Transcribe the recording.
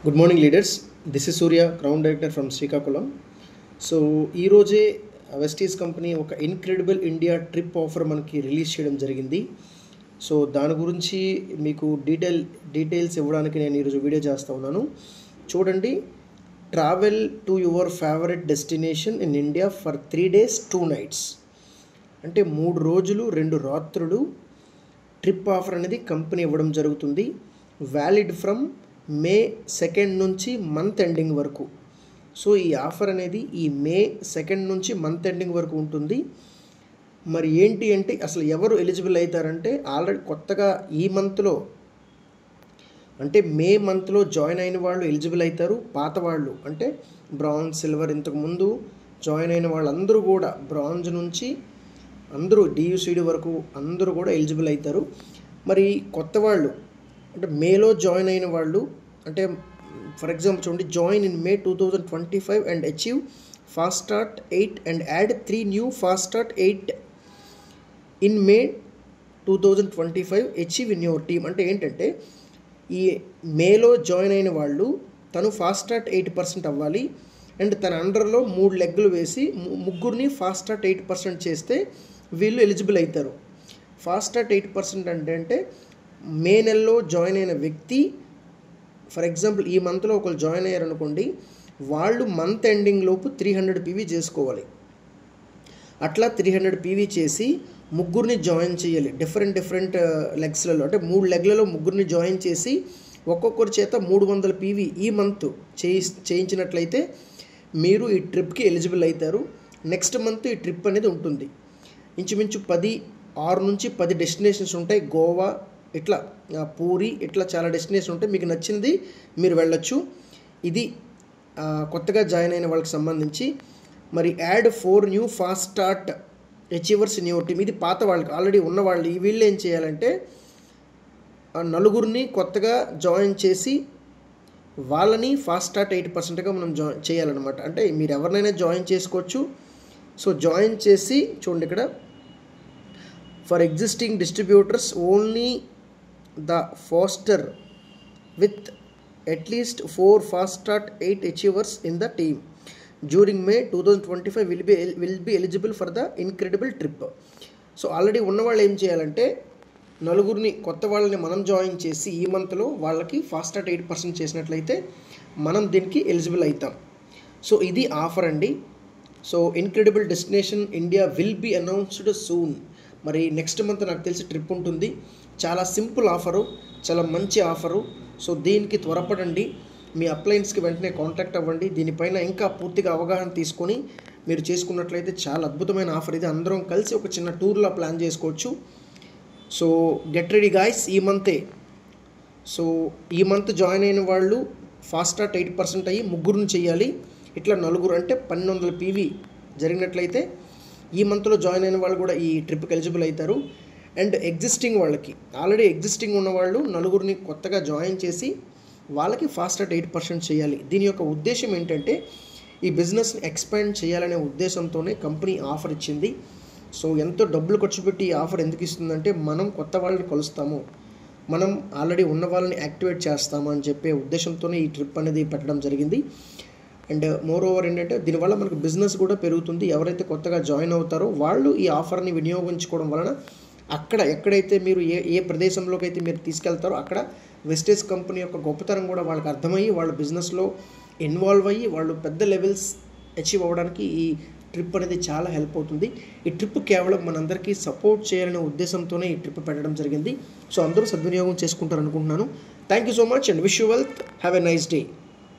Good morning leaders. This is Surya, ground director from Srikakulam. So ఈరోజే వెస్టీస్ company ఒక incredible India trip offer మనకి release చేయడం జరిగింది. So దాని గురించి మీకు డీటెయిల్స్ ఇవ్వడానికి నేను ఈరోజు వీడియో చేస్తూ ఉన్నాను. చూడండి, travel to your favourite destination in India for 3 days 2 nights, అంటే 3 రోజులు 2 రాత్రులు ట్రిప్ ఆఫర్ అనేది కంపెనీ ఇవ్వడం జరుగుతుంది. వ్యాలిడ్ ఫ్రమ్ మే 2 నుంచి మంత్ ఎండింగ్ వరకు. సో ఈ ఆఫర్ అనేది ఈ మే 2 నుంచి మంత్ ఎండింగ్ వరకు ఉంటుంది. మరి ఏంటి అంటే అసలు ఎవరు ఎలిజిబుల్ అవుతారంటే, ఆల్రెడీ కొత్తగా ఈ మంత్లో అంటే మే మంత్లో జాయిన్ అయిన వాళ్ళు ఎలిజిబుల్ అవుతారు. పాత వాళ్ళు అంటే బ్రాంజ్, సిల్వర్ ఇంతకుముందు జాయిన్ అయిన వాళ్ళందరూ కూడా బ్రాంజ్ నుంచి అందరూ డియూసీడీ వరకు అందరూ కూడా ఎలిజిబుల్ అవుతారు. మరి కొత్త వాళ్ళు అంటే మేలో జాయిన్ అయిన వాళ్ళు అంటే ఫర్ ఎగ్జాంపుల్ చూడండి, join in May 2025 and achieve fast start 8 and add 3 new fast start 8 in May 2025 achieve in your team. అంటే ఏంటంటే ఈ మేలో జాయిన్ అయిన వాళ్ళు తను ఫాస్ట్ స్టార్ట్ 8% అవ్వాలి అండ్ తన అండర్లో 3 లెగ్లు వేసి ముగ్గురిని ఫాస్ట్ స్టార్ట్ 8% చేస్తే వీళ్ళు ఎలిజిబుల్ అవుతారు. ఫాస్ట్ స్టార్ట్ 8% అంటే మే నెలలో జాయిన్ అయిన వ్యక్తి, ఫర్ ఎగ్జాంపుల్ ఈ మంత్లో ఒకరు జాయిన్ అయ్యారనుకోండి, వాళ్ళు మంత్ ఎండింగ్ లోపు 300 PV చేసుకోవాలి. అట్లా 300 PV చేసి ముగ్గురిని జాయిన్ చేయాలి డిఫరెంట్ లెగ్స్లలో. అంటే 3 లెగ్లలో ముగ్గురిని జాయిన్ చేసి ఒక్కొక్కరి చేత 300 PV ఈ మంత్ చేయించినట్లయితే మీరు ఈ ట్రిప్కి ఎలిజిబుల్ అవుతారు. నెక్స్ట్ మంత్ ఈ ట్రిప్ అనేది ఉంటుంది. ఇంచుమించు 6 నుంచి 10 డెస్టినేషన్స్ ఉంటాయి. గోవా, ఇట్లా పూరి, ఇట్లా చాలా డెస్టినేషన్ ఉంటాయి. మీకు నచ్చినది మీరు వెళ్ళొచ్చు. ఇది కొత్తగా జాయిన్ అయిన వాళ్ళకి సంబంధించి. మరి add 4 new fast start achievers in your team. ఇది పాత వాళ్ళకి, ఆల్రెడీ ఉన్నవాళ్ళు. ఈ వీళ్ళు ఏం చేయాలంటే 4 కొత్తగా జాయిన్ చేసి వాళ్ళని ఫాస్ట్ స్టార్ట్ 8%గా మనం చేయాలన్నమాట. అంటే మీరు ఎవరినైనా జాయిన్ చేసుకోవచ్చు. సో జాయిన్ చేసి చూడండి, ఇక్కడ for existing distributors only the faster with at least 4 fast start 8 achievers in the team during May 2025 will be eligible for the incredible trip. So already ఉన్నవాళ్ళు ఏం చేయాలంటే 4 కొత్త వాళ్ళని మనం జాయిన్ చేసి ఈ మంత్లో వాళ్ళకి ఫాస్ట్ స్టార్ట్ 8% చేసినట్లయితే మనం దీనికి ఎలిజిబుల్ అవుతాం. సో ఇది ఆఫర్ అండి. So incredible destination India will be announced soon. మరి నెక్స్ట్ మంత్ నాకు తెలిసి ట్రిప్ ఉంటుంది. చాలా సింపుల్ ఆఫరు, చాలా మంచి ఆఫరు. సో దీనికి త్వరపడండి. మీ అప్లయన్స్కి వెంటనే కాంటాక్ట్ అవ్వండి. దీనిపైన ఇంకా పూర్తిగా అవగాహన తీసుకొని మీరు చేసుకున్నట్లయితే చాలా అద్భుతమైన ఆఫర్ ఇది. అందరం కలిసి ఒక చిన్న టూర్లో ప్లాన్ చేసుకోవచ్చు. సో గెట్ రెడీ గాయ్స్, ఈ మంతే. సో ఈ మంత్ జాయిన్ అయిన వాళ్ళు ఫాస్ట్ స్టార్ట్ 8% అయ్యి ముగ్గురిని చేయాలి. ఇట్లా 4 అంటే 1200 PV జరిగినట్లయితే ఈ మంత్లో జాయిన్ అయిన వాళ్ళు కూడా ఈ ట్రిప్కి ఎలిజిబుల్ అవుతారు. అండ్ ఎగ్జిస్టింగ్ వాళ్ళకి, ఆల్రెడీ ఎగ్జిస్టింగ్ ఉన్న వాళ్ళు 4 కొత్తగా జాయిన్ చేసి వాళ్ళకి ఫాస్ట్ స్టార్ట్ 8% చేయాలి. దీని యొక్క ఉద్దేశం ఏంటంటే ఈ బిజినెస్ని ఎక్స్పాండ్ చేయాలనే ఉద్దేశంతోనే కంపెనీ ఆఫర్ ఇచ్చింది. సో ఎంతో డబ్బులు ఖర్చు పెట్టి ఈ ఆఫర్ ఎందుకు ఇస్తుందంటే, మనం కొత్త వాళ్ళని కలుస్తాము, మనం ఆల్రెడీ ఉన్న వాళ్ళని యాక్టివేట్ చేస్తాము అని చెప్పే ఉద్దేశంతోనే ఈ ట్రిప్ అనేది పెట్టడం జరిగింది. అండ్ మోర్ ఓవర్ ఏంటంటే దీనివల్ల మనకు బిజినెస్ కూడా పెరుగుతుంది. ఎవరైతే కొత్తగా జాయిన్ అవుతారో వాళ్ళు ఈ ఆఫర్ని వినియోగించుకోవడం వలన అక్కడ ఎక్కడైతే మీరు ఏ ప్రదేశంలోకి అయితే మీరు తీసుకెళ్తారో అక్కడ వెస్టేజ్ కంపెనీ యొక్క గొప్పతనం కూడా వాళ్ళకి అర్థమయ్యి వాళ్ళ బిజినెస్లో ఇన్వాల్వ్ అయ్యి వాళ్ళు పెద్ద లెవెల్స్ అచీవ్ అవ్వడానికి ఈ ట్రిప్ అనేది చాలా హెల్ప్ అవుతుంది. ఈ ట్రిప్ కేవలం మనందరికీ సపోర్ట్ చేయాలనే ఉద్దేశంతోనే ఈ ట్రిప్ పెట్టడం జరిగింది. సో అందరూ సద్వినియోగం చేసుకుంటారు అనుకుంటున్నాను. Thank you so much and wish you wealth. Have a nice day.